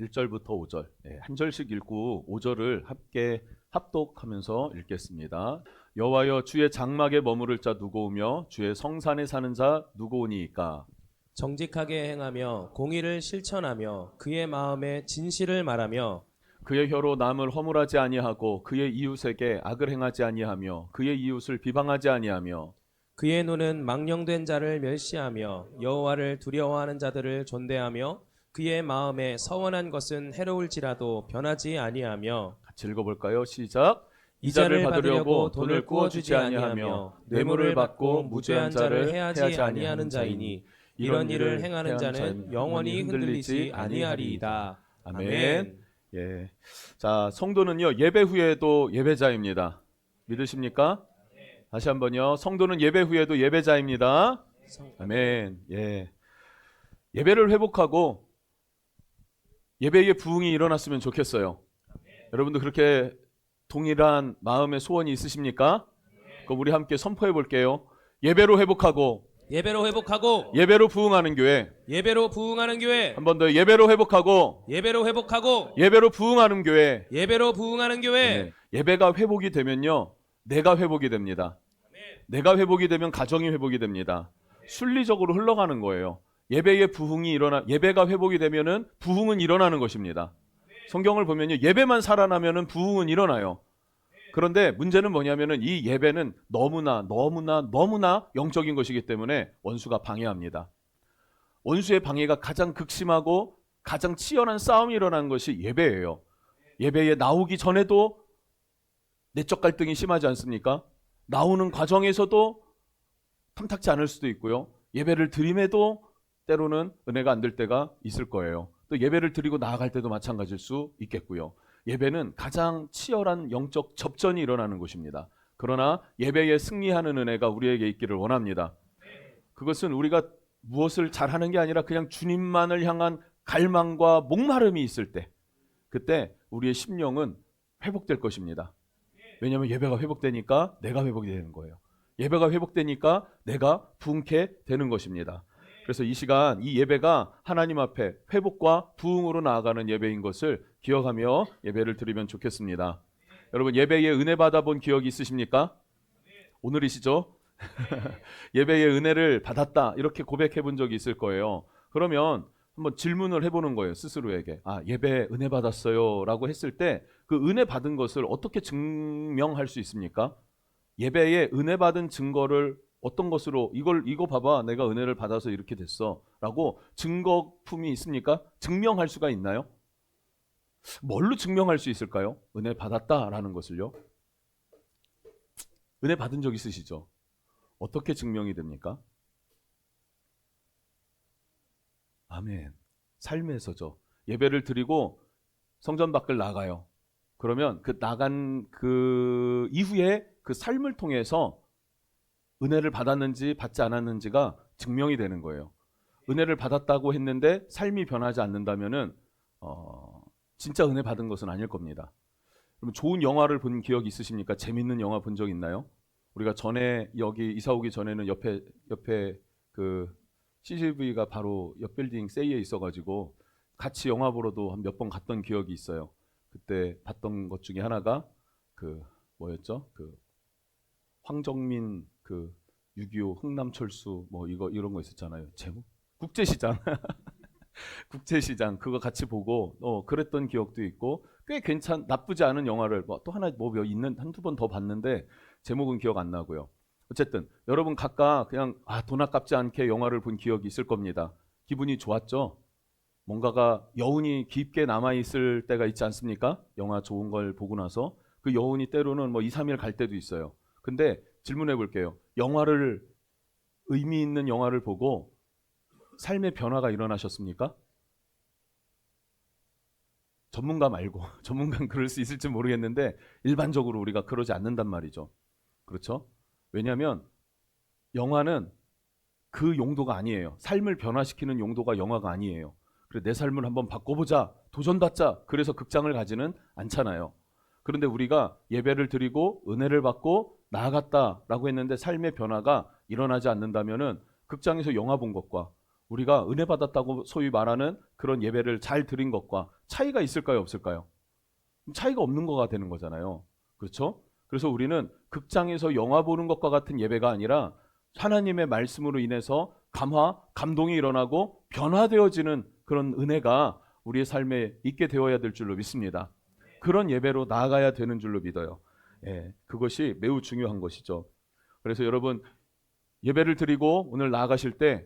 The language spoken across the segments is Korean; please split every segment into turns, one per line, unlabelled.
1절부터 5절, 한 절씩 읽고 5절을 함께 합독하면서 읽겠습니다. 여호와여, 주의 장막에 머무를 자 누구오며 주의 성산에 사는 자 누구오니이까.
정직하게 행하며 공의를 실천하며 그의 마음에 진실을 말하며
그의 혀로 남을 허물하지 아니하고 그의 이웃에게 악을 행하지 아니하며 그의 이웃을 비방하지 아니하며
그의 눈은 망령된 자를 멸시하며 여호와를 두려워하는 자들을 존대하며 그의 마음에 서원한 것은 해로울지라도 변하지 아니하며
같이 읽어볼까요? 시작.
이자를 받으려고 돈을 꾸어주지 아니하며 뇌물을 받고 무죄한 자를 해하지 아니하는 자이니 이런 일을 행하는 자는 영원히 흔들리지 아니하리이다.
아멘. 예. 자, 성도는요, 예배 후에도 예배자입니다. 믿으십니까? 다시 한번요. 성도는 예배 후에도 예배자입니다. 아멘. 예. 예배를 회복하고 예배의 부흥이 일어났으면 좋겠어요. 여러분도 그렇게 동일한 마음의 소원이 있으십니까? 그럼 우리 함께 선포해 볼게요. 예배로 회복하고
예배로 회복하고
예배로 부흥하는 교회.
예배로 부흥하는 교회
한 번 더 예배로 회복하고
예배로 회복하고
예배로 부흥하는 교회.
예배로 부흥하는 교회
네. 예배가 회복이 되면요, 내가 회복이 됩니다. 내가 회복이 되면 가정이 회복이 됩니다. 순리적으로 흘러가는 거예요. 예배의 부흥이 일어나, 예배가 회복이 되면은 부흥은 일어나는 것입니다. 성경을 보면요, 예배만 살아나면은 부흥은 일어나요. 그런데 문제는 뭐냐면은 이 예배는 너무나 영적인 것이기 때문에 원수가 방해합니다. 원수의 방해가 가장 극심하고 가장 치열한 싸움이 일어나는 것이 예배예요. 예배에 나오기 전에도 내적 갈등이 심하지 않습니까? 나오는 과정에서도 탐탁지 않을 수도 있고요. 예배를 드림에도 때로는 은혜가 안 될 때가 있을 거예요. 또 예배를 드리고 나아갈 때도 마찬가지일 수 있겠고요. 예배는 가장 치열한 영적 접전이 일어나는 곳입니다. 그러나 예배에 승리하는 은혜가 우리에게 있기를 원합니다. 그것은 우리가 무엇을 잘하는 게 아니라 그냥 주님만을 향한 갈망과 목마름이 있을 때, 그때 우리의 심령은 회복될 것입니다. 왜냐하면 예배가 회복되니까 내가 회복이 되는 거예요. 예배가 회복되니까 내가 부흥케 되는 것입니다. 그래서 이 시간 이 예배가 하나님 앞에 회복과 부흥으로 나아가는 예배인 것을 기억하며 예배를 드리면 좋겠습니다. 여러분, 예배에 은혜 받아본 기억이 있으십니까? 오늘이시죠? 예배의 은혜를 받았다 이렇게 고백해 본 적이 있을 거예요. 그러면 한번 질문을 해보는 거예요. 스스로에게. 예배 은혜 받았어요 라고 했을 때 그 은혜 받은 것을 어떻게 증명할 수 있습니까? 예배에 은혜 받은 증거를 어떤 것으로, 이거 봐봐, 내가 은혜를 받아서 이렇게 됐어 라고 증거품이 있습니까? 증명할 수가 있나요? 뭘로 증명할 수 있을까요? 은혜 받았다라는 것을요. 은혜 받은 적 있으시죠? 어떻게 증명이 됩니까? 아멘. 삶에서죠. 예배를 드리고 성전 밖을 나가요. 그러면 그 나간 그 이후에 그 삶을 통해서 은혜를 받았는지 받지 않았는지가 증명이 되는 거예요. 은혜를 받았다고 했는데 삶이 변하지 않는다면은 진짜 은혜 받은 것은 아닐 겁니다. 그럼 좋은 영화를 본 기억 있으십니까? 재밌는 영화 본 적 있나요? 우리가 전에 여기 이사 오기 전에는 옆에 그 CCTV가 바로 옆 빌딩 세이에 있어가지고 같이 영화 보러도 한 몇 번 갔던 기억이 있어요. 그때 봤던 것 중에 하나가 그 뭐였죠? 그 황정민 그 6.25 흥남철수 뭐 이런 거 있었잖아요. 제목 국제시장. 국제시장 그거 같이 보고 그랬던 기억도 있고 꽤 나쁘지 않은 영화를 또 하나 있는 한두 번 더 봤는데 제목은 기억 안 나고요. 어쨌든 여러분 각각 그냥 돈 아깝지 않게 영화를 본 기억이 있을 겁니다. 기분이 좋았죠? 뭔가가 여운이 깊게 남아있을 때가 있지 않습니까? 영화 좋은 걸 보고 나서 그 여운이 때로는 2, 3일 갈 때도 있어요. 근데 질문해 볼게요. 의미 있는 영화를 보고 삶의 변화가 일어나셨습니까? 전문가 말고 전문가는 그럴 수 있을지 모르겠는데 일반적으로 우리가 그러지 않는단 말이죠. 그렇죠? 왜냐하면 영화는 그 용도가 아니에요. 삶을 변화시키는 용도가 영화가 아니에요. 그래, 내 삶을 한번 바꿔보자, 도전받자, 그래서 극장을 가지는 않잖아요. 그런데 우리가 예배를 드리고 은혜를 받고 나아갔다라고 했는데 삶의 변화가 일어나지 않는다면은 극장에서 영화 본 것과 우리가 은혜 받았다고 소위 말하는 그런 예배를 잘 드린 것과 차이가 있을까요, 없을까요? 차이가 없는 거가 되는 거잖아요. 그렇죠? 그래서 우리는 극장에서 영화 보는 것과 같은 예배가 아니라 하나님의 말씀으로 인해서 감동이 일어나고 변화되어지는 그런 은혜가 우리의 삶에 있게 되어야 될 줄로 믿습니다. 그런 예배로 나아가야 되는 줄로 믿어요. 예, 그것이 매우 중요한 것이죠. 그래서 여러분, 예배를 드리고 오늘 나아가실 때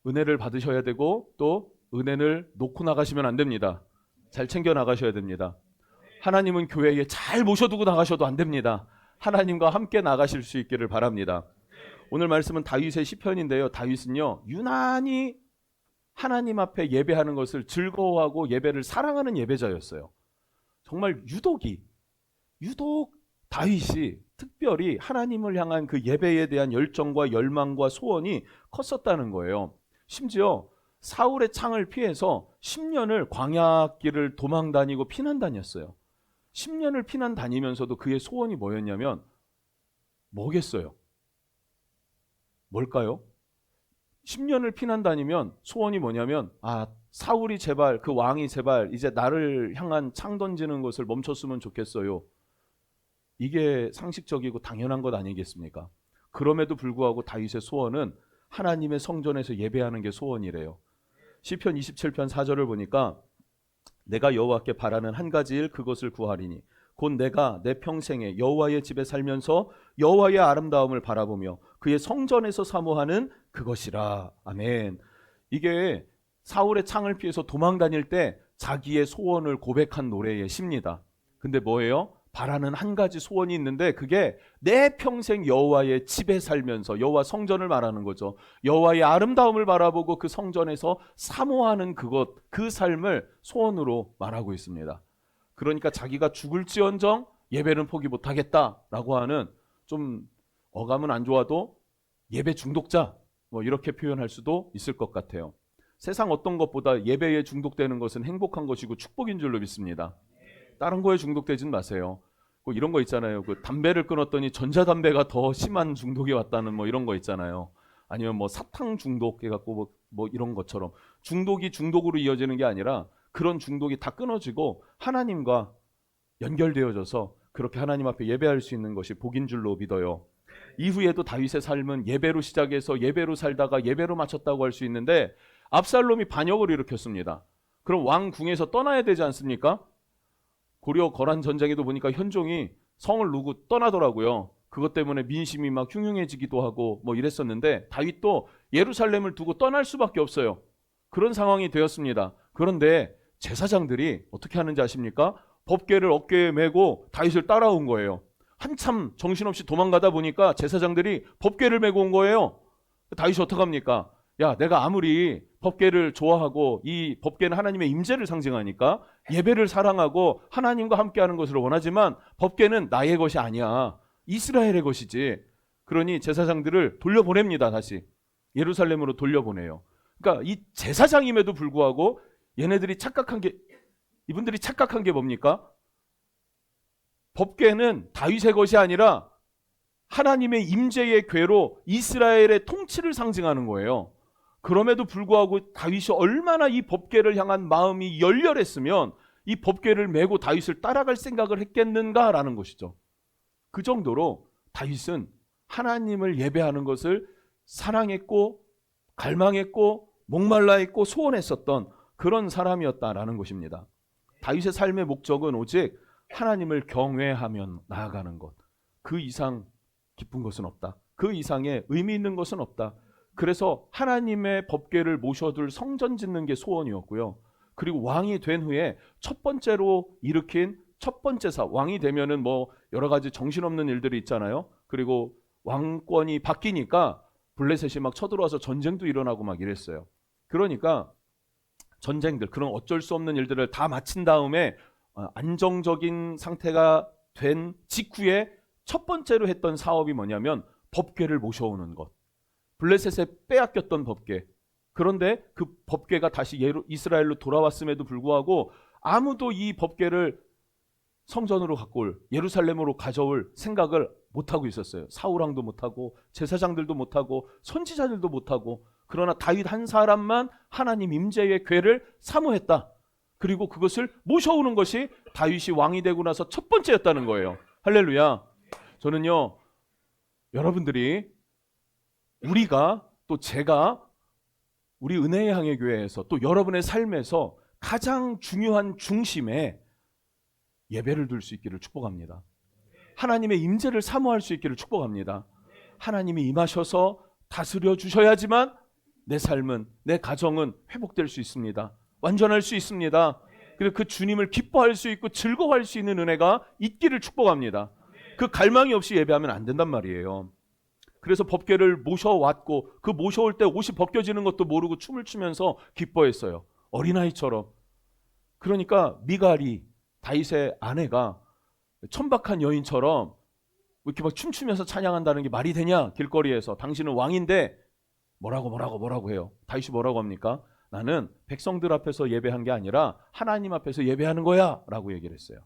은혜를 받으셔야 되고 또 은혜를 놓고 나가시면 안 됩니다. 잘 챙겨 나가셔야 됩니다. 하나님은 교회에 잘 모셔두고 나가셔도 안 됩니다. 하나님과 함께 나가실 수 있기를 바랍니다. 오늘 말씀은 다윗의 시편인데요. 다윗은요, 유난히 하나님 앞에 예배하는 것을 즐거워하고 예배를 사랑하는 예배자였어요. 정말 유독 다윗이 특별히 하나님을 향한 그 예배에 대한 열정과 열망과 소원이 컸었다는 거예요. 심지어 사울의 창을 피해서 10년을 광야길을 도망 다니고 피난 다녔어요. 10년을 피난 다니면서도 그의 소원이 뭐였냐면 뭐겠어요? 뭘까요? 10년을 피난 다니면 소원이 뭐냐면 사울이 제발, 그 왕이 제발 이제 나를 향한 창 던지는 것을 멈췄으면 좋겠어요. 이게 상식적이고 당연한 것 아니겠습니까? 그럼에도 불구하고 다윗의 소원은 하나님의 성전에서 예배하는 게 소원이래요. 시편 27편 4절을 보니까 내가 여호와께 바라는 한 가지 일 그것을 구하리니 곧 내가 내 평생에 여호와의 집에 살면서 여호와의 아름다움을 바라보며 그의 성전에서 사모하는 그것이라. 아멘. 이게 사울의 창을 피해서 도망 다닐 때 자기의 소원을 고백한 노래의 시입니다. 근데 뭐예요? 바라는 한 가지 소원이 있는데 그게 내 평생 여호와의 집에 살면서, 여호와 성전을 말하는 거죠. 여호와의 아름다움을 바라보고 그 성전에서 사모하는 그것, 그 삶을 소원으로 말하고 있습니다. 그러니까 자기가 죽을지언정 예배는 포기 못하겠다라고 하는, 좀 어감은 안 좋아도 예배 중독자, 뭐 이렇게 표현할 수도 있을 것 같아요. 세상 어떤 것보다 예배에 중독되는 것은 행복한 것이고 축복인 줄로 믿습니다. 다른 거에 중독되진 마세요. 뭐 이런 거 있잖아요. 그 담배를 끊었더니 전자담배가 더 심한 중독이 왔다는 뭐 이런 거 있잖아요. 아니면 뭐 사탕 중독 해갖고 뭐 이런 것처럼 중독이 중독으로 이어지는 게 아니라 그런 중독이 다 끊어지고 하나님과 연결되어져서 그렇게 하나님 앞에 예배할 수 있는 것이 복인 줄로 믿어요. 이후에도 다윗의 삶은 예배로 시작해서 예배로 살다가 예배로 마쳤다고 할 수 있는데 압살롬이 반역을 일으켰습니다. 그럼 왕궁에서 떠나야 되지 않습니까? 고려 거란 전쟁에도 보니까 현종이 성을 누고 떠나더라고요. 그것 때문에 민심이 막 흉흉해지기도 하고 뭐 이랬었는데 다윗도 예루살렘을 두고 떠날 수밖에 없어요. 그런 상황이 되었습니다. 그런데 제사장들이 어떻게 하는지 아십니까? 법궤를 어깨에 메고 다윗을 따라온 거예요. 한참 정신없이 도망가다 보니까 제사장들이 법궤를 메고 온 거예요. 다윗이 어떡합니까? 야, 내가 아무리 법궤를 좋아하고 이 법궤는 하나님의 임재를 상징하니까 예배를 사랑하고 하나님과 함께하는 것을 원하지만 법궤는 나의 것이 아니야. 이스라엘의 것이지. 그러니 제사장들을 돌려보냅니다. 다시 예루살렘으로 돌려보내요. 그러니까 이 제사장임에도 불구하고 이분들이 착각한 게 뭡니까? 법궤는 다윗의 것이 아니라 하나님의 임재의 궤로 이스라엘의 통치를 상징하는 거예요. 그럼에도 불구하고 다윗이 얼마나 이 법궤를 향한 마음이 열렬했으면 이 법궤를 메고 다윗을 따라갈 생각을 했겠는가라는 것이죠. 그 정도로 다윗은 하나님을 예배하는 것을 사랑했고 갈망했고 목말라 했고 소원했었던 그런 사람이었다라는 것입니다. 다윗의 삶의 목적은 오직 하나님을 경외하며 나아가는 것. 그 이상 기쁜 것은 없다. 그 이상의 의미 있는 것은 없다. 그래서 하나님의 법궤를 모셔둘 성전 짓는 게 소원이었고요. 그리고 왕이 된 후에 첫 번째로 일으킨 첫 번째 왕이 되면은 뭐 여러 가지 정신없는 일들이 있잖아요. 그리고 왕권이 바뀌니까 블레셋이 막 쳐들어와서 전쟁도 일어나고 막 이랬어요. 그러니까 전쟁들, 그런 어쩔 수 없는 일들을 다 마친 다음에 안정적인 상태가 된 직후에 첫 번째로 했던 사업이 뭐냐면 법궤를 모셔오는 것. 블레셋에 빼앗겼던 법궤. 그런데 그 법궤가 다시 이스라엘로 돌아왔음에도 불구하고 아무도 이 법궤를 성전으로 갖고 올, 예루살렘으로 가져올 생각을 못하고 있었어요. 사울왕도 못하고 제사장들도 못하고 선지자들도 못하고 그러나 다윗 한 사람만 하나님 임재의 궤를 사모했다. 그리고 그것을 모셔오는 것이 다윗이 왕이 되고 나서 첫 번째였다는 거예요. 할렐루야. 저는요, 여러분들이, 우리가, 또 제가 우리 은혜의 향해 교회에서 또 여러분의 삶에서 가장 중요한 중심에 예배를 둘 수 있기를 축복합니다. 하나님의 임재를 사모할 수 있기를 축복합니다. 하나님이 임하셔서 다스려 주셔야지만 내 삶은, 내 가정은 회복될 수 있습니다. 완전할 수 있습니다. 그리고 그 주님을 기뻐할 수 있고 즐거워할 수 있는 은혜가 있기를 축복합니다. 그 갈망이 없이 예배하면 안 된단 말이에요. 그래서 법궤를 모셔왔고, 그 모셔올 때 옷이 벗겨지는 것도 모르고 춤을 추면서 기뻐했어요. 어린아이처럼. 그러니까 미갈이, 다윗의 아내가 천박한 여인처럼 이렇게 막 춤추면서 찬양한다는 게 말이 되냐? 길거리에서. 당신은 왕인데 뭐라고 해요. 다윗이 뭐라고 합니까? 나는 백성들 앞에서 예배한 게 아니라 하나님 앞에서 예배하는 거야 라고 얘기를 했어요.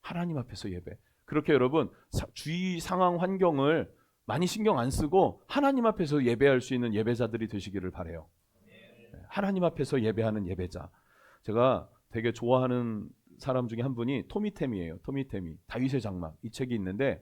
하나님 앞에서 예배. 그렇게 여러분, 주위 상황 환경을 많이 신경 안 쓰고 하나님 앞에서 예배할 수 있는 예배자들이 되시기를 바라요. 하나님 앞에서 예배하는 예배자. 제가 되게 좋아하는 사람 중에 한 분이 토미템이에요. 토미템이. 다윗의 장막. 이 책이 있는데,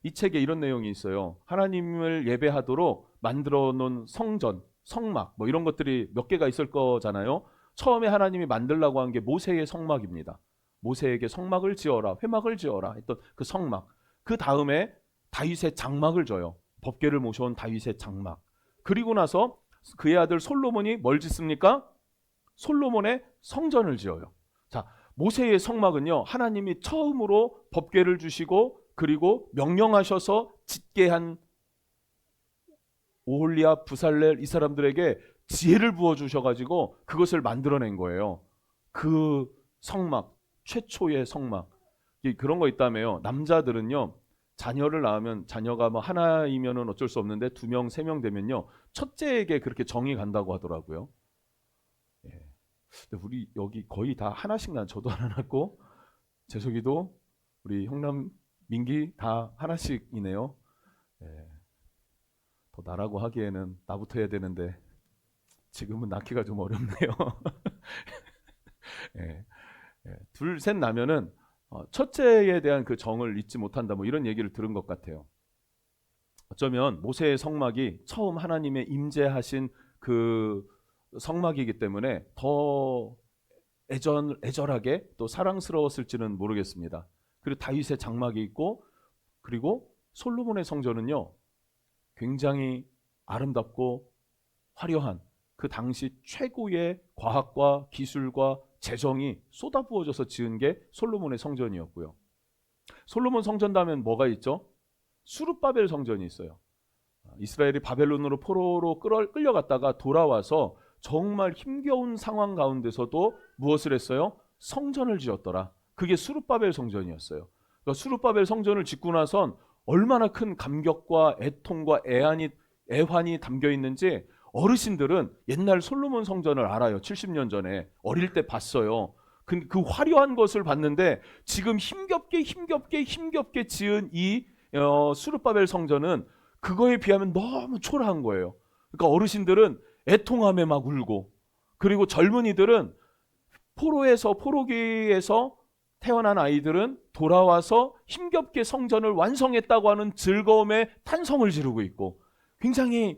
이 책에 이런 내용이 있어요. 하나님을 예배하도록 만들어 놓은 성전, 성막, 뭐 이런 것들이 몇 개가 있을 거잖아요. 처음에 하나님이 만들라고 한 게 모세의 성막입니다. 모세에게 성막을 지어라, 회막을 지어라 했던 그 성막. 그 다음에 다윗의 장막을 줘요. 법궤를 모셔온 다윗의 장막. 그리고 나서 그의 아들 솔로몬이 뭘 짓습니까? 솔로몬의 성전을 지어요. 자, 모세의 성막은요, 하나님이 처음으로 법궤를 주시고 그리고 명령하셔서 짓게 한 오홀리압, 부살렐 이 사람들에게 지혜를 부어주셔가지고 그것을 만들어낸 거예요. 그 성막, 최초의 성막. 그런 거 있다며요. 남자들은요, 자녀를 낳으면, 자녀가 뭐 하나이면은 어쩔 수 없는데 2명, 3명 되면요, 첫째에게 그렇게 정이 간다고 하더라고요. 예. 근데 우리 여기 거의 다 하나씩 저도 하나 낳고, 재석이도, 우리 형남 민기 다 하나씩이네요. 예. 더 나라고 하기에는 나부터 해야 되는데 지금은 낳기가 좀 어렵네요. 예. 예. 둘, 셋 나면은 첫째에 대한 그 정을 잊지 못한다, 뭐 이런 얘기를 들은 것 같아요. 어쩌면 모세의 성막이 처음 하나님의 임재하신 그 성막이기 때문에 더 애절하게 또 사랑스러웠을지는 모르겠습니다. 그리고 다윗의 장막이 있고, 그리고 솔로몬의 성전은요, 굉장히 아름답고 화려한, 그 당시 최고의 과학과 기술과 재정이 쏟아부어져서 지은 게 솔로몬의 성전이었고요. 솔로몬 성전 다음엔 뭐가 있죠? 수르바벨 성전이 있어요. 이스라엘이 바벨론으로 포로로 끌려갔다가 돌아와서 정말 힘겨운 상황 가운데서도 무엇을 했어요? 성전을 지었더라. 그게 수르바벨 성전이었어요. 그러니까 수르바벨 성전을 짓고 나선 얼마나 큰 감격과 애통과 애환이 담겨 있는지 어르신들은 옛날 솔로몬 성전을 알아요. 70년 전에 어릴 때 봤어요. 그 화려한 것을 봤는데 지금 힘겹게 지은 이 수르바벨 성전은 그거에 비하면 너무 초라한 거예요. 그러니까 어르신들은 애통함에 막 울고, 그리고 젊은이들은 포로기에서 태어난 아이들은 돌아와서 힘겹게 성전을 완성했다고 하는 즐거움에 탄성을 지르고 있고, 굉장히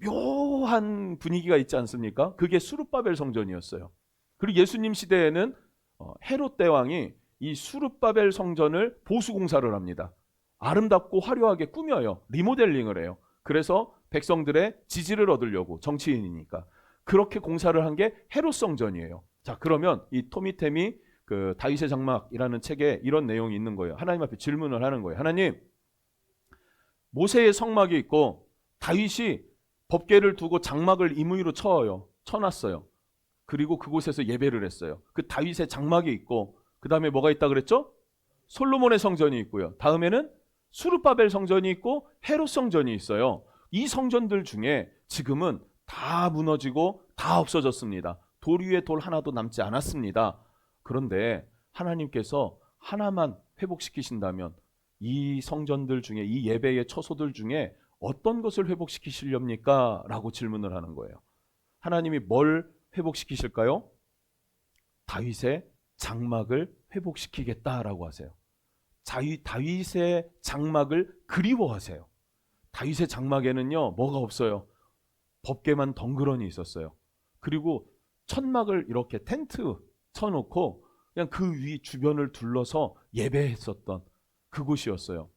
묘한 분위기가 있지 않습니까? 그게 수르바벨 성전이었어요. 그리고 예수님 시대에는 헤롯 대왕이 이 수르바벨 성전을 보수공사를 합니다. 아름답고 화려하게 꾸며요. 리모델링을 해요. 그래서 백성들의 지지를 얻으려고, 정치인이니까 그렇게 공사를 한 게 헤롯 성전이에요. 자, 그러면 이 토미템이 그 다윗의 장막이라는 책에 이런 내용이 있는 거예요. 하나님 앞에 질문을 하는 거예요. 하나님, 모세의 성막이 있고 다윗이 법궤를 두고 장막을 임의로 쳐놨어요. 그리고 그곳에서 예배를 했어요. 그 다윗의 장막이 있고, 그 다음에 뭐가 있다 그랬죠? 솔로몬의 성전이 있고요. 다음에는 수르바벨 성전이 있고 헤롯 성전이 있어요. 이 성전들 중에 지금은 다 무너지고 다 없어졌습니다. 돌 위에 돌 하나도 남지 않았습니다. 그런데 하나님께서 하나만 회복시키신다면 이 성전들 중에, 이 예배의 처소들 중에 어떤 것을 회복시키시렵니까? 라고 질문을 하는 거예요. 하나님이 뭘 회복시키실까요? 다윗의 장막을 회복시키겠다라고 하세요. 다윗의 장막을 그리워하세요. 다윗의 장막에는요, 뭐가 없어요? 법궤만 덩그러니 있었어요. 그리고 천막을 이렇게 텐트 쳐놓고 그냥 그 위 주변을 둘러서 예배했었던 그곳이었어요.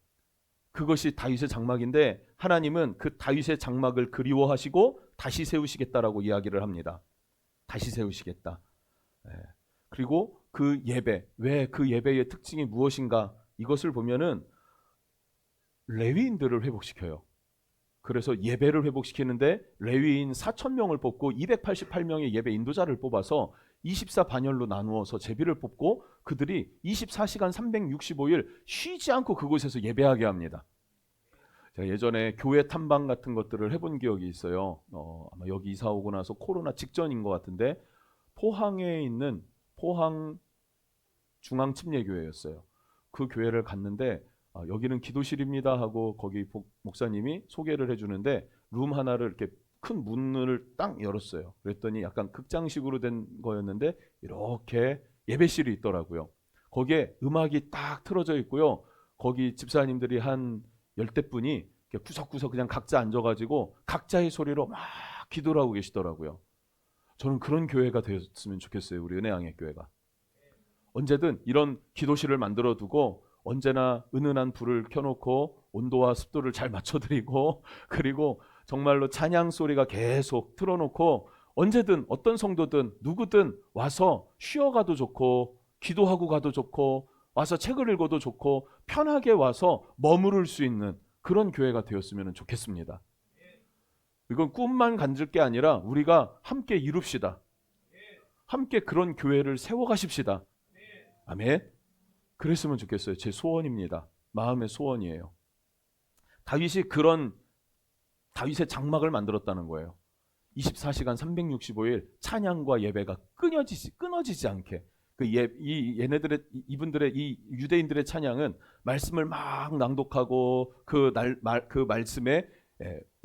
그것이 다윗의 장막인데 하나님은 그 다윗의 장막을 그리워하시고 다시 세우시겠다라고 이야기를 합니다. 다시 세우시겠다. 그리고 그 예배, 왜 그 예배의 특징이 무엇인가? 이것을 보면은 레위인들을 회복시켜요. 그래서 예배를 회복시키는데 레위인 4,000명을 뽑고 288명의 예배 인도자를 뽑아서 24반열로 나누어서 제비를 뽑고 그들이 24시간 365일 쉬지 않고 그곳에서 예배하게 합니다. 제가 예전에 교회 탐방 같은 것들을 해본 기억이 있어요. 아마 여기 이사 오고 나서 코로나 직전인 것 같은데 포항에 있는 포항 중앙침례교회였어요. 그 교회를 갔는데 여기는 기도실입니다 하고 거기 목사님이 소개를 해주는데 룸 하나를 이렇게 큰 문을 딱 열었어요. 그랬더니 약간 극장식으로 된 거였는데 이렇게 예배실이 있더라고요. 거기에 음악이 딱 틀어져 있고요. 거기 집사님들이 한 10대분이 구석구석 그냥 각자 앉아가지고 각자의 소리로 막 기도를 하고 계시더라고요. 저는 그런 교회가 되었으면 좋겠어요. 우리 은혜양의 교회가. 언제든 이런 기도실을 만들어 두고 언제나 은은한 불을 켜놓고 온도와 습도를 잘 맞춰드리고 그리고 정말로 찬양 소리가 계속 틀어놓고 언제든 어떤 성도든 누구든 와서 쉬어가도 좋고 기도하고 가도 좋고 와서 책을 읽어도 좋고 편하게 와서 머무를 수 있는 그런 교회가 되었으면 좋겠습니다. 이건 꿈만 간질 게 아니라 우리가 함께 이룹시다. 함께 그런 교회를 세워가십시다. 아멘. 그랬으면 좋겠어요. 제 소원입니다. 마음의 소원이에요. 다윗이 그런 다윗의 장막을 만들었다는 거예요. 24시간 365일 찬양과 예배가 끊어지지 않게 이분들의 이 유대인들의 찬양은 말씀을 막 낭독하고 그 말씀에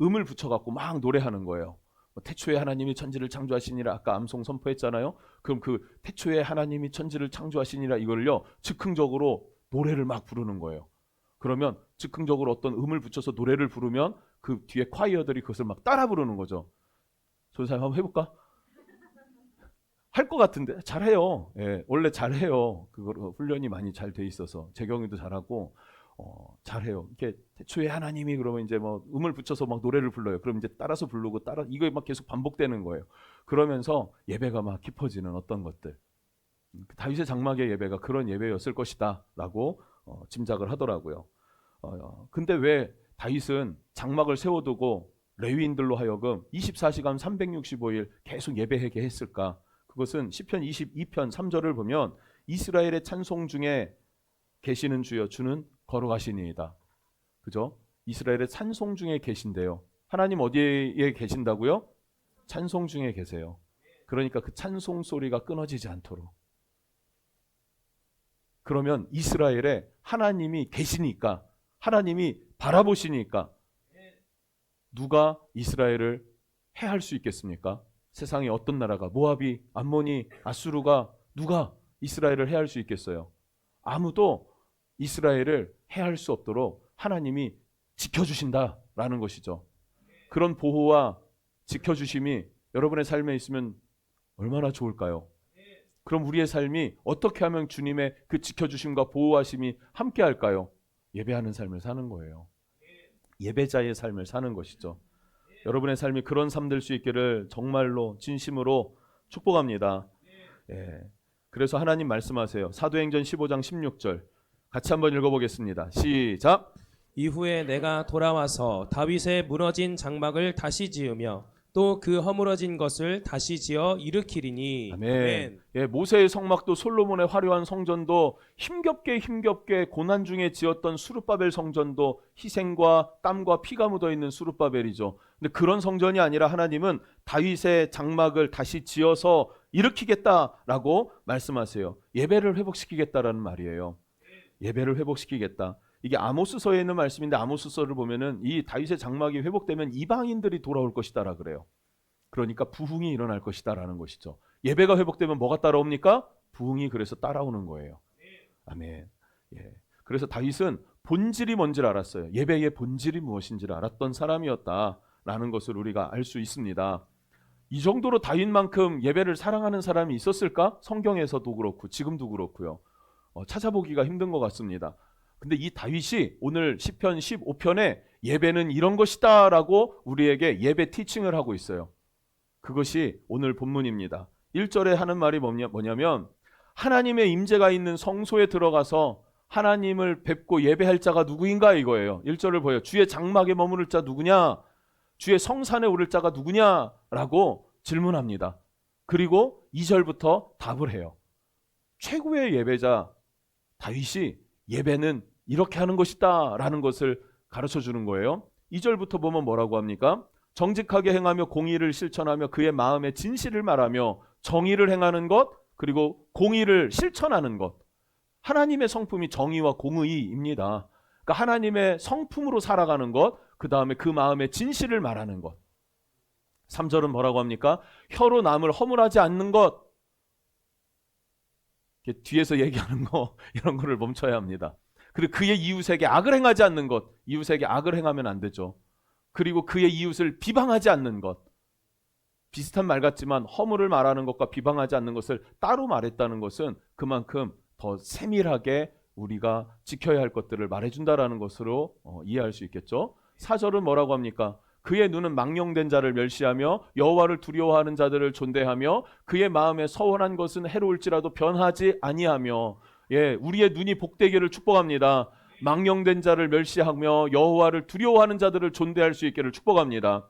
음을 붙여갖고 막 노래하는 거예요. 태초에 하나님이 천지를 창조하시니라 아까 암송 선포했잖아요. 그럼 그 태초에 하나님이 천지를 창조하시니라 이걸요 즉흥적으로 노래를 막 부르는 거예요. 그러면 즉흥적으로 어떤 음을 붙여서 노래를 부르면 그 뒤에 콰이어들이 그것을 막 따라 부르는 거죠. 조사님 한번 해볼까? 할 것 같은데 잘해요. 예, 원래 잘해요. 그거 훈련이 많이 잘 돼 있어서 재경이도 잘하고 잘해요. 이렇게 태초에 하나님이 그러면 이제 뭐 음을 붙여서 막 노래를 불러요. 그럼 이제 따라서 부르고 이거 막 계속 반복되는 거예요. 그러면서 예배가 막 깊어지는 어떤 것들. 다윗의 장막의 예배가 그런 예배였을 것이다라고 짐작을 하더라고요. 근데 왜 다윗은 장막을 세워두고 레위인들로 하여금 24시간 365일 계속 예배하게 했을까? 그것은 시편 22편 3절을 보면 이스라엘의 찬송 중에 계시는 주여 주는 걸어가시니이다. 그죠? 이스라엘의 찬송 중에 계신데요. 하나님 어디에 계신다고요? 찬송 중에 계세요. 그러니까 그 찬송 소리가 끊어지지 않도록. 그러면 이스라엘에 하나님이 계시니까 하나님이 바라보시니까 누가 이스라엘을 해할 수 있겠습니까? 세상에 어떤 나라가 모압이 암몬이 아수르가 누가 이스라엘을 해할 수 있겠어요? 아무도 이스라엘을 해할 수 없도록 하나님이 지켜주신다라는 것이죠. 그런 보호와 지켜주심이 여러분의 삶에 있으면 얼마나 좋을까요? 그럼 우리의 삶이 어떻게 하면 주님의 그 지켜주심과 보호하심이 함께 할까요? 예배하는 삶을 사는 거예요. 예배자의 삶을 사는 것이죠. 여러분의 삶이 그런 삶 될 수 있기를 정말로 진심으로 축복합니다. 예. 그래서 하나님 말씀하세요. 사도행전 15장 16절 같이 한번 읽어보겠습니다. 시작.
이후에 내가 돌아와서 다윗의 무너진 장막을 다시 지으며 또 그 허물어진 것을 다시 지어 일으키리니.
아멘.
아멘.
예, 모세의 성막도 솔로몬의 화려한 성전도 힘겹게 고난 중에 지었던 수르바벨 성전도 희생과 땀과 피가 묻어 있는 수르바벨이죠. 근데 그런 성전이 아니라 하나님은 다윗의 장막을 다시 지어서 일으키겠다라고 말씀하세요. 예배를 회복시키겠다라는 말이에요. 예배를 회복시키겠다. 이게 아모스서에 있는 말씀인데 아모스서를 보면은 이 다윗의 장막이 회복되면 이방인들이 돌아올 것이다라 그래요. 그러니까 부흥이 일어날 것이다라는 것이죠. 예배가 회복되면 뭐가 따라옵니까? 부흥이 그래서 따라오는 거예요. 아멘. 예. 그래서 다윗은 본질이 뭔지를 알았어요. 예배의 본질이 무엇인지를 알았던 사람이었다라는 것을 우리가 알 수 있습니다. 이 정도로 다윗만큼 예배를 사랑하는 사람이 있었을까? 성경에서도 그렇고 지금도 그렇고요. 찾아보기가 힘든 것 같습니다. 근데 이 다윗이 오늘 시편 15편에 예배는 이런 것이다라고 우리에게 예배 티칭을 하고 있어요. 그것이 오늘 본문입니다. 1절에 하는 말이 뭐냐면 하나님의 임재가 있는 성소에 들어가서 하나님을 뵙고 예배할 자가 누구인가 이거예요. 1절을 보여요. 주의 장막에 머무를 자 누구냐? 주의 성산에 오를 자가 누구냐라고 질문합니다. 그리고 2절부터 답을 해요. 최고의 예배자 다윗이 예배는 이렇게 하는 것이다 라는 것을 가르쳐 주는 거예요. 2절부터 보면 뭐라고 합니까? 정직하게 행하며 공의를 실천하며 그의 마음에 진실을 말하며 정의를 행하는 것 그리고 공의를 실천하는 것. 하나님의 성품이 정의와 공의입니다. 그러니까 하나님의 성품으로 살아가는 것, 그 다음에 그 마음에 진실을 말하는 것. 3절은 뭐라고 합니까? 혀로 남을 허물하지 않는 것. 뒤에서 얘기하는 거 이런 거를 멈춰야 합니다. 그리고 그의 이웃에게 악을 행하지 않는 것. 이웃에게 악을 행하면 안 되죠. 그리고 그의 이웃을 비방하지 않는 것. 비슷한 말 같지만 허물을 말하는 것과 비방하지 않는 것을 따로 말했다는 것은 그만큼 더 세밀하게 우리가 지켜야 할 것들을 말해준다라는 것으로 이해할 수 있겠죠. 4절은 뭐라고 합니까? 그의 눈은 망령된 자를 멸시하며 여호와를 두려워하는 자들을 존대하며 그의 마음에 서원한 것은 해로울지라도 변하지 아니하며. 예, 우리의 눈이 복되기를 축복합니다. 망령된 자를 멸시하며 여호와를 두려워하는 자들을 존대할 수 있기를 축복합니다.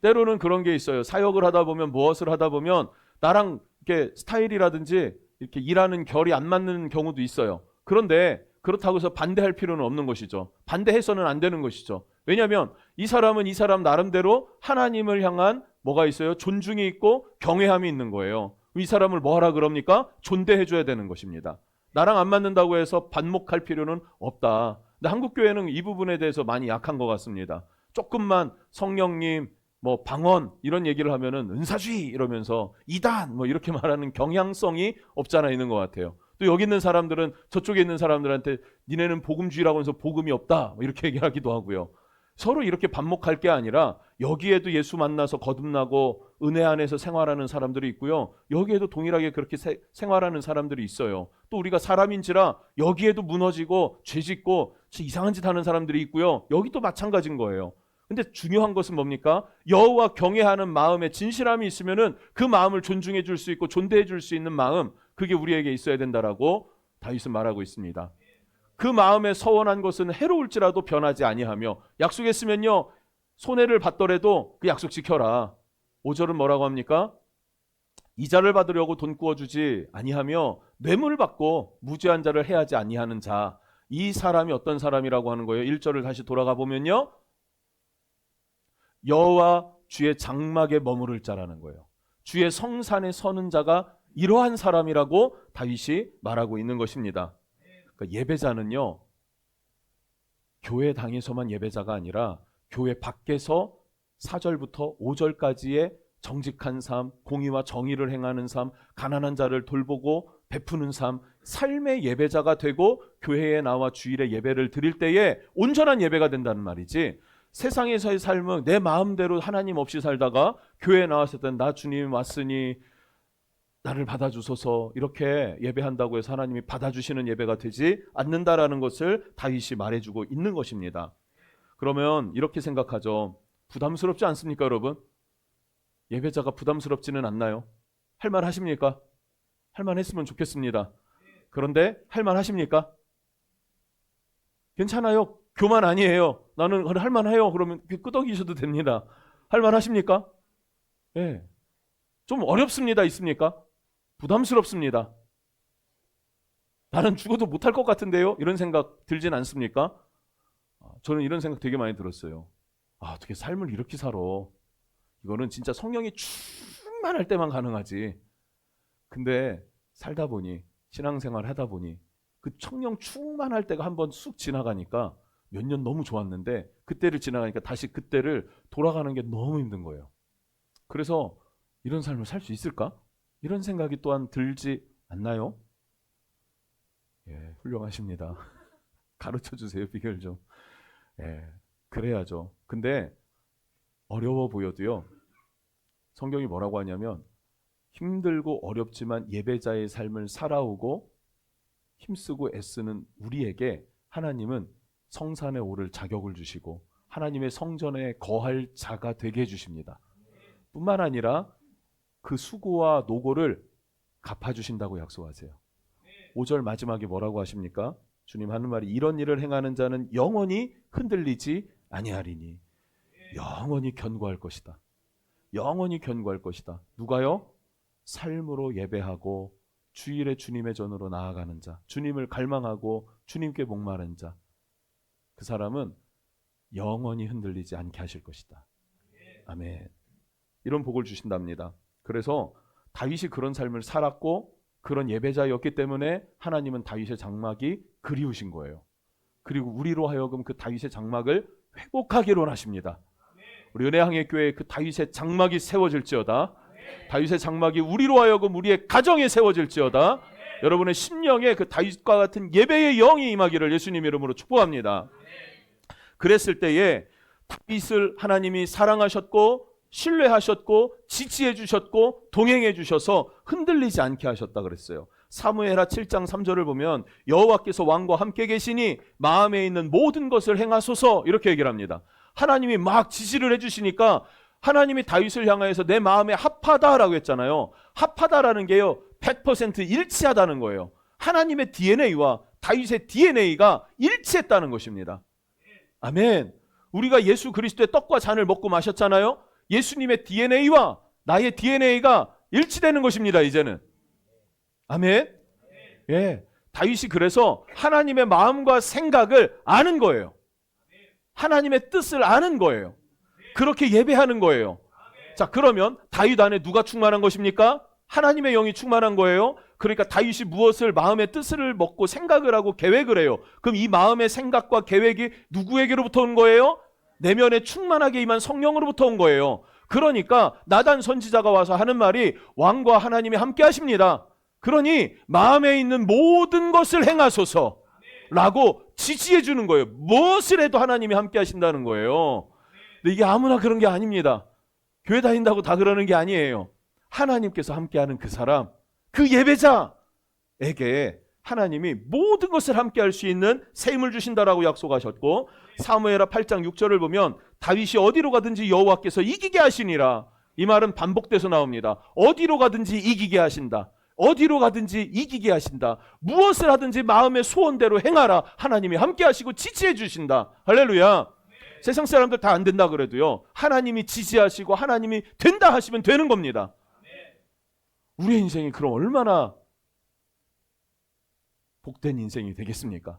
때로는 그런 게 있어요. 사역을 하다 보면 무엇을 하다 보면 나랑 이렇게 스타일이라든지 이렇게 일하는 결이 안 맞는 경우도 있어요. 그런데 그렇다고 해서 반대할 필요는 없는 것이죠. 반대해서는 안 되는 것이죠. 왜냐하면 이 사람은 이 사람 나름대로 하나님을 향한 뭐가 있어요? 존중이 있고 경외함이 있는 거예요. 이 사람을 뭐 하라 그럽니까? 존대해줘야 되는 것입니다. 나랑 안 맞는다고 해서 반목할 필요는 없다. 근데 한국교회는 이 부분에 대해서 많이 약한 것 같습니다. 조금만 성령님, 뭐 방언 이런 얘기를 하면은 은사주의 이러면서 이단 뭐 이렇게 말하는 경향성이 없잖아 있는 것 같아요. 또 여기 있는 사람들은 저쪽에 있는 사람들한테 니네는 복음주의라고 해서 복음이 없다 뭐 이렇게 얘기하기도 하고요. 서로 이렇게 반목할 게 아니라 여기에도 예수 만나서 거듭나고 은혜 안에서 생활하는 사람들이 있고요. 여기에도 동일하게 그렇게 생활하는 사람들이 있어요. 또 우리가 사람인지라 여기에도 무너지고 죄짓고 이상한 짓 하는 사람들이 있고요. 여기도 마찬가지인 거예요. 근데 중요한 것은 뭡니까? 여호와 경외하는 마음에 진실함이 있으면은 그 마음을 존중해 줄 수 있고 존대해 줄 수 있는 마음, 그게 우리에게 있어야 된다라고 다윗은 말하고 있습니다. 그 마음에 서원한 것은 해로울지라도 변하지 아니하며. 약속했으면요 손해를 받더라도 그 약속 지켜라. 5절은 뭐라고 합니까? 이자를 받으려고 돈 구워주지 아니하며 뇌물을 받고 무죄한 자를 해하지 아니하는 자. 이 사람이 어떤 사람이라고 하는 거예요? 1절을 다시 돌아가 보면요 여호와 주의 장막에 머무를 자라는 거예요. 주의 성산에 서는 자가 이러한 사람이라고 다윗이 말하고 있는 것입니다. 그러니까 예배자는요 교회당에서만 예배자가 아니라 교회 밖에서 4절부터 5절까지의 정직한 삶, 공의와 정의를 행하는 삶, 가난한 자를 돌보고 베푸는 삶, 삶의 예배자가 되고 교회에 나와 주일에 예배를 드릴 때에 온전한 예배가 된다는 말이지. 세상에서의 삶은 내 마음대로 하나님 없이 살다가 교회에 나왔을 때 나 주님 왔으니 나를 받아주소서 이렇게 예배한다고 해서 하나님이 받아주시는 예배가 되지 않는다라는 것을 다윗이 말해주고 있는 것입니다. 그러면 이렇게 생각하죠. 부담스럽지 않습니까 여러분? 예배자가 부담스럽지는 않나요? 할만 하십니까? 할만 했으면 좋겠습니다. 그런데 할만 하십니까? 괜찮아요. 교만 아니에요. 나는 할만 해요. 그러면 끄덕이셔도 됩니다. 할만 하십니까? 예. 네. 좀 어렵습니다. 있습니까? 부담스럽습니다. 나는 죽어도 못할 것 같은데요? 이런 생각 들진 않습니까? 저는 이런 생각 되게 많이 들었어요. 어떻게 삶을 이렇게 살아? 이거는 진짜 성령이 충만할 때만 가능하지. 근데 살다 보니 신앙생활 하다 보니 그 성령 충만할 때가 한번 쑥 지나가니까 몇 년 너무 좋았는데 그때를 지나가니까 다시 그때를 돌아가는 게 너무 힘든 거예요. 그래서 이런 삶을 살 수 있을까? 이런 생각이 또한 들지 않나요? 예, 훌륭하십니다. 가르쳐 주세요, 비결 좀. 예, 그래야죠. 근데 어려워 보여도요. 성경이 뭐라고 하냐면 힘들고 어렵지만 예배자의 삶을 살아오고 힘쓰고 애쓰는 우리에게 하나님은 성산에 오를 자격을 주시고 하나님의 성전에 거할 자가 되게 해주십니다. 뿐만 아니라 그 수고와 노고를 갚아주신다고 약속하세요. 5절 마지막에 뭐라고 하십니까? 주님 하는 말이 이런 일을 행하는 자는 영원히 흔들리지 아니하리니 영원히 견고할 것이다. 영원히 견고할 것이다. 누가요? 삶으로 예배하고 주일에 주님의 전으로 나아가는 자, 주님을 갈망하고 주님께 목마른 자, 그 사람은 영원히 흔들리지 않게 하실 것이다. 아멘. 이런 복을 주신답니다. 그래서 다윗이 그런 삶을 살았고 그런 예배자였기 때문에 하나님은 다윗의 장막이 그리우신 거예요. 그리고 우리로 하여금 그 다윗의 장막을 회복하기로 하십니다. 우리 은혜항해교회에 그 다윗의 장막이 세워질지어다. 다윗의 장막이 우리로 하여금 우리의 가정에 세워질지어다. 여러분의 심령에 그 다윗과 같은 예배의 영이 임하기를 예수님 이름으로 축복합니다. 그랬을 때에 다윗을 하나님이 사랑하셨고 신뢰하셨고 지지해 주셨고 동행해 주셔서 흔들리지 않게 하셨다 그랬어요. 사무엘하 7장 3절을 보면 여호와께서 왕과 함께 계시니 마음에 있는 모든 것을 행하소서 이렇게 얘기를 합니다. 하나님이 막 지시를 해주시니까 하나님이 다윗을 향하여서 내 마음에 합하다라고 했잖아요. 합하다라는 게요 100% 일치하다는 거예요. 하나님의 DNA와 다윗의 DNA가 일치했다는 것입니다. 아멘. 우리가 예수 그리스도의 떡과 잔을 먹고 마셨잖아요. 예수님의 DNA와 나의 DNA가 일치되는 것입니다. 이제는. 아멘. 예, 다윗이 그래서 하나님의 마음과 생각을 아는 거예요. 하나님의 뜻을 아는 거예요. 그렇게 예배하는 거예요. 자, 그러면 다윗 안에 누가 충만한 것입니까? 하나님의 영이 충만한 거예요. 그러니까 다윗이 무엇을 마음의 뜻을 먹고 생각을 하고 계획을 해요. 그럼 이 마음의 생각과 계획이 누구에게로부터 온 거예요? 내면에 충만하게 임한 성령으로부터 온 거예요. 그러니까 나단 선지자가 와서 하는 말이 왕과 하나님이 함께 하십니다. 그러니 마음에 있는 모든 것을 행하소서 라고 지시해 주는 거예요. 무엇을 해도 하나님이 함께 하신다는 거예요. 근데 이게 아무나 그런 게 아닙니다. 교회 다닌다고 다 그러는 게 아니에요. 하나님께서 함께하는 그 사람, 그 예배자에게 하나님이 모든 것을 함께 할 수 있는 새 힘을 주신다라고 약속하셨고, 사무엘하 8장 6절을 보면 다윗이 어디로 가든지 여호와께서 이기게 하시니라. 이 말은 반복돼서 나옵니다. 어디로 가든지 이기게 하신다. 어디로 가든지 이기게 하신다. 무엇을 하든지 마음의 소원대로 행하라. 하나님이 함께 하시고 지지해 주신다. 할렐루야. 세상 사람들 다 안 된다 그래도요, 하나님이 지지하시고 하나님이 된다 하시면 되는 겁니다. 우리의 인생이 그럼 얼마나 복된 인생이 되겠습니까?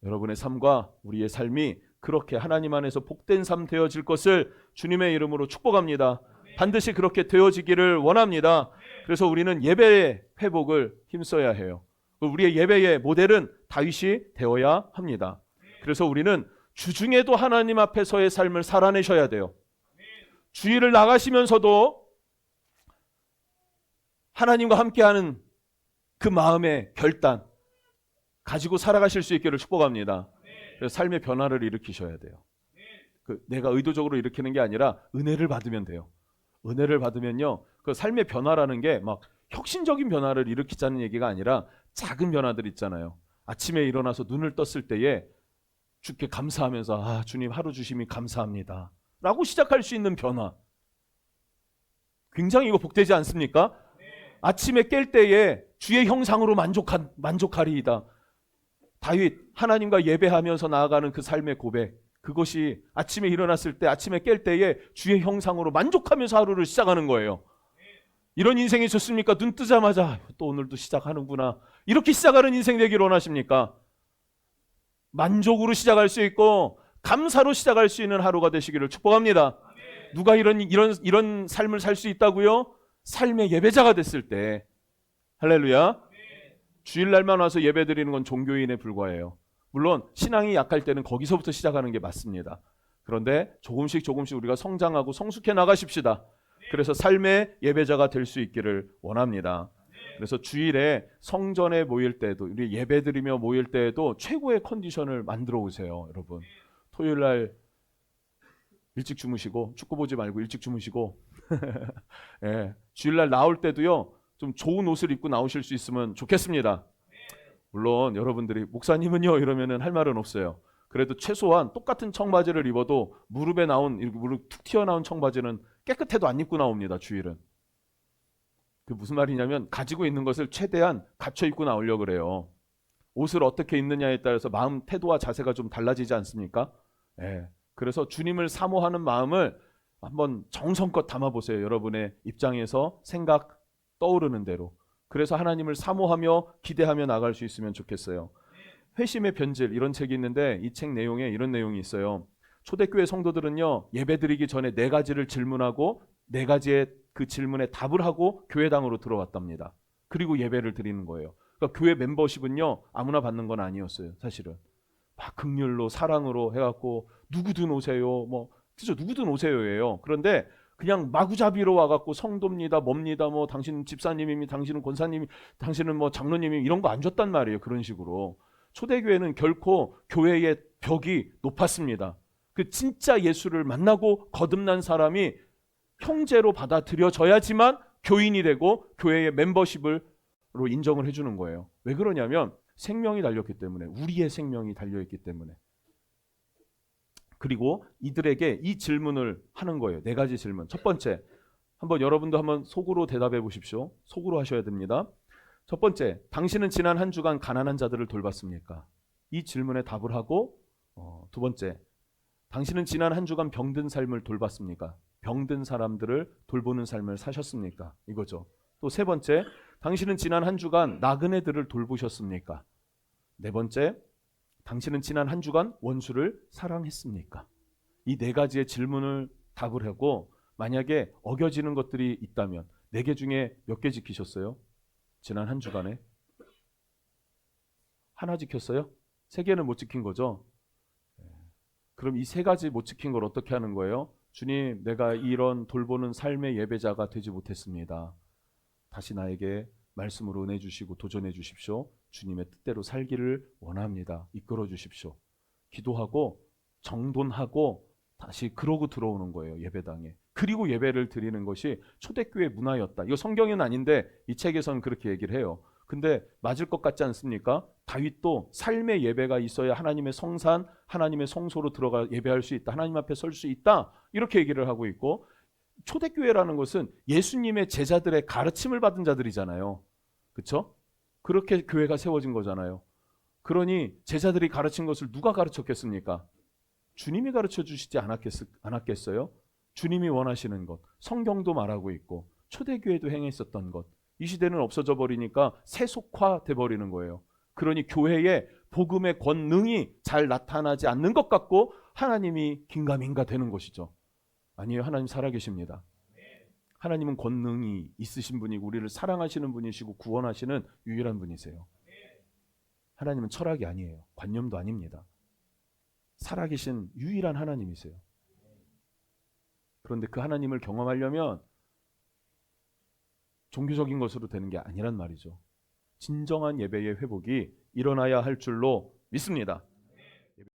여러분의 삶과 우리의 삶이 그렇게 하나님 안에서 복된 삶 되어질 것을 주님의 이름으로 축복합니다. 반드시 그렇게 되어지기를 원합니다. 그래서 우리는 예배의 회복을 힘써야 해요. 우리의 예배의 모델은 다윗이 되어야 합니다. 그래서 우리는 주중에도 하나님 앞에서의 삶을 살아내셔야 돼요. 주일을 나가시면서도 하나님과 함께하는 그 마음의 결단 가지고 살아가실 수 있기를 축복합니다. 그래서 삶의 변화를 일으키셔야 돼요. 내가 의도적으로 일으키는 게 아니라 은혜를 받으면 돼요. 은혜를 받으면요, 그 삶의 변화라는 게 막 혁신적인 변화를 일으키자는 얘기가 아니라 작은 변화들 있잖아요. 아침에 일어나서 눈을 떴을 때에 주께 감사하면서 아, 주님 하루 주심이 감사합니다 라고 시작할 수 있는 변화. 굉장히 이거 복되지 않습니까? 아침에 깰 때에 주의 형상으로 만족하리이다. 다윗 하나님과 예배하면서 나아가는 그 삶의 고백, 그것이 아침에 일어났을 때, 아침에 깰 때에 주의 형상으로 만족하면서 하루를 시작하는 거예요. 이런 인생이 좋습니까? 눈 뜨자마자 또 오늘도 시작하는구나, 이렇게 시작하는 인생 되기를 원하십니까? 만족으로 시작할 수 있고 감사로 시작할 수 있는 하루가 되시기를 축복합니다. 누가 이런 삶을 살 수 있다고요? 삶의 예배자가 됐을 때. 할렐루야. 주일날만 와서 예배 드리는 건 종교인에 불과해요. 물론 신앙이 약할 때는 거기서부터 시작하는 게 맞습니다. 그런데 조금씩 우리가 성장하고 성숙해 나가십시다. 그래서 삶의 예배자가 될 수 있기를 원합니다. 그래서 주일에 성전에 모일 때도, 우리 예배 드리며 모일 때에도 최고의 컨디션을 만들어 오세요, 여러분. 토요일 날 일찍 주무시고, 축구 보지 말고 일찍 주무시고, 예, 주일날 나올 때도요, 좀 좋은 옷을 입고 나오실 수 있으면 좋겠습니다. 물론 여러분들이 목사님은요 이러면은 할 말은 없어요. 그래도 최소한 똑같은 청바지를 입어도 무릎에 나온, 무릎 툭 튀어나온 청바지는 깨끗해도 안 입고 나옵니다, 주일은. 그 무슨 말이냐면 가지고 있는 것을 최대한 갖춰 입고 나오려고 그래요. 옷을 어떻게 입느냐에 따라서 마음 태도와 자세가 좀 달라지지 않습니까? 예. 그래서 주님을 사모하는 마음을 한번 정성껏 담아보세요. 여러분의 입장에서 생각 떠오르는 대로. 그래서 하나님을 사모하며 기대하며 나갈 수 있으면 좋겠어요. 회심의 변질, 이런 책이 있는데 이 책 내용에 이런 내용이 있어요. 초대교회 성도들은요, 예배드리기 전에 4가지를 질문하고 4가지의 그 질문에 답을 하고 교회당으로 들어왔답니다. 그리고 예배를 드리는 거예요. 그러니까 교회 멤버십은요 아무나 받는 건 아니었어요. 사실은 막 긍휼로 사랑으로 해갖고 누구든 오세요, 뭐 그죠, 누구든 오세요예요. 그런데 그냥 마구잡이로 와갖고 성도입니다, 뭡니다, 뭐 당신은 집사님입니다, 당신은 권사님이, 당신은 뭐 장로님이, 이런 거 안 줬단 말이에요. 그런 식으로 초대교회는 결코 교회의 벽이 높았습니다. 그 진짜 예수를 만나고 거듭난 사람이 형제로 받아들여져야지만 교인이 되고 교회의 멤버십으로 인정을 해주는 거예요. 왜 그러냐면 생명이 달렸기 때문에, 우리의 생명이 달려있기 때문에. 그리고 이들에게 이 질문을 하는 거예요. 4가지 질문. 첫 번째, 한번 여러분도 한번 속으로 대답해 보십시오. 속으로 하셔야 됩니다. 첫 번째, 당신은 지난 한 주간 가난한 자들을 돌봤습니까? 이 질문에 답을 하고, 두 번째, 당신은 지난 한 주간 병든 삶을 돌봤습니까? 병든 사람들을 돌보는 삶을 사셨습니까? 이거죠. 또 세 번째, 당신은 지난 한 주간 나그네들을 돌보셨습니까? 네 번째, 당신은 지난 한 주간 원수를 사랑했습니까? 이 4가지의 질문을 답을 하고, 만약에 어겨지는 것들이 있다면 4개 중에 몇 개 지키셨어요? 지난 한 주간에? 하나 지켰어요? 3개는 못 지킨 거죠? 그럼 이 3가지 못 지킨 걸 어떻게 하는 거예요? 주님, 내가 이런 돌보는 삶의 예배자가 되지 못했습니다. 다시 나에게 말씀으로 은혜 주시고 도전해 주십시오. 주님의 뜻대로 살기를 원합니다. 이끌어 주십시오. 기도하고 정돈하고 다시 그러고 들어오는 거예요, 예배당에. 그리고 예배를 드리는 것이 초대교회 문화였다. 이거 성경은 아닌데 이 책에서는 그렇게 얘기를 해요. 근데 맞을 것 같지 않습니까? 다윗도 삶의 예배가 있어야 하나님의 성산, 하나님의 성소로 들어가 예배할 수 있다, 하나님 앞에 설 수 있다, 이렇게 얘기를 하고 있고, 초대교회라는 것은 예수님의 제자들의 가르침을 받은 자들이잖아요. 그렇죠? 그렇게 교회가 세워진 거잖아요. 그러니 제자들이 가르친 것을 누가 가르쳤겠습니까? 주님이 가르쳐 주시지 않았겠어요? 주님이 원하시는 것, 성경도 말하고 있고 초대교회도 행했었던 것, 이 시대는 없어져 버리니까 세속화돼 버리는 거예요. 그러니 교회에 복음의 권능이 잘 나타나지 않는 것 같고 하나님이 긴가민가 되는 것이죠. 아니에요. 하나님 살아계십니다. 하나님은 권능이 있으신 분이고 우리를 사랑하시는 분이시고 구원하시는 유일한 분이세요. 하나님은 철학이 아니에요. 관념도 아닙니다. 살아계신 유일한 하나님이세요. 그런데 그 하나님을 경험하려면 종교적인 것으로 되는 게 아니란 말이죠. 진정한 예배의 회복이 일어나야 할 줄로 믿습니다.